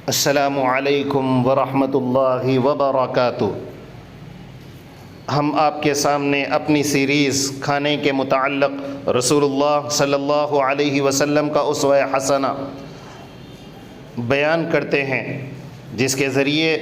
السلام علیکم ورحمۃ اللہ وبرکاتہ۔ ہم آپ کے سامنے اپنی سیریز کھانے کے متعلق رسول اللہ صلی اللہ علیہ وسلم کا اسوہ حسنہ بیان کرتے ہیں، جس کے ذریعے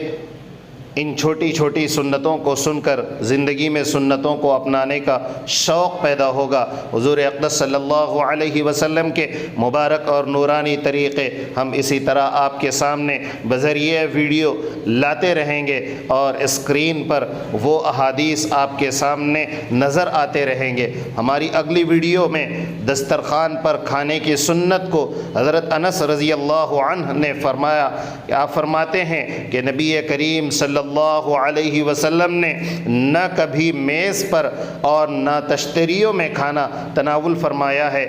ان چھوٹی چھوٹی سنتوں کو سن کر زندگی میں سنتوں کو اپنانے کا شوق پیدا ہوگا۔ حضور اقدس صلی اللہ علیہ وسلم کے مبارک اور نورانی طریقے ہم اسی طرح آپ کے سامنے بذریعہ ویڈیو لاتے رہیں گے، اور اسکرین پر وہ احادیث آپ کے سامنے نظر آتے رہیں گے۔ ہماری اگلی ویڈیو میں دسترخوان پر کھانے کی سنت کو حضرت انس رضی اللہ عنہ نے فرمایا کہ آپ فرماتے ہیں کہ نبی کریم صلی اللہ علیہ وسلم نے نہ کبھی میز پر اور نہ تشتریوں میں کھانا تناول فرمایا ہے۔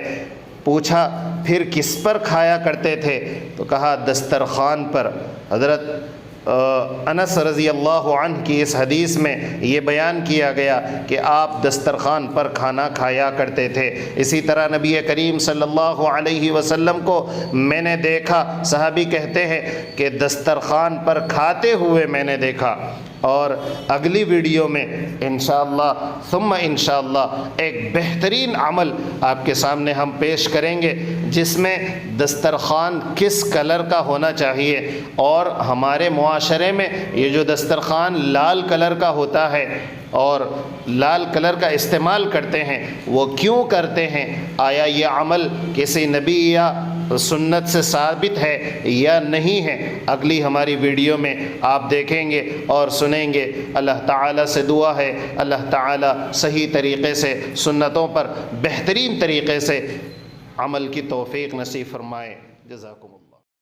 پوچھا پھر کس پر کھایا کرتے تھے؟ تو کہا دسترخوان پر۔ حضرت انس رضی اللہ عنہ کی اس حدیث میں یہ بیان کیا گیا کہ آپ دسترخوان پر کھانا کھایا کرتے تھے۔ اسی طرح نبی کریم صلی اللہ علیہ وسلم کو میں نے دیکھا، صحابی کہتے ہیں کہ دسترخوان پر کھاتے ہوئے میں نے دیکھا۔ اور اگلی ویڈیو میں انشاءاللہ ثم انشاءاللہ ایک بہترین عمل آپ کے سامنے ہم پیش کریں گے، جس میں دسترخوان کس کلر کا ہونا چاہیے، اور ہمارے معاشرے میں یہ جو دسترخوان لال کلر کا ہوتا ہے اور لال کلر کا استعمال کرتے ہیں، وہ کیوں کرتے ہیں؟ آیا یہ عمل کسی نبی یا سنت سے ثابت ہے یا نہیں ہے؟ اگلی ہماری ویڈیو میں آپ دیکھیں گے اور سنیں گے۔ اللہ تعالیٰ سے دعا ہے اللہ تعالیٰ صحیح طریقے سے سنتوں پر بہترین طریقے سے عمل کی توفیق نصیب فرمائے۔ جزاکم اللہ۔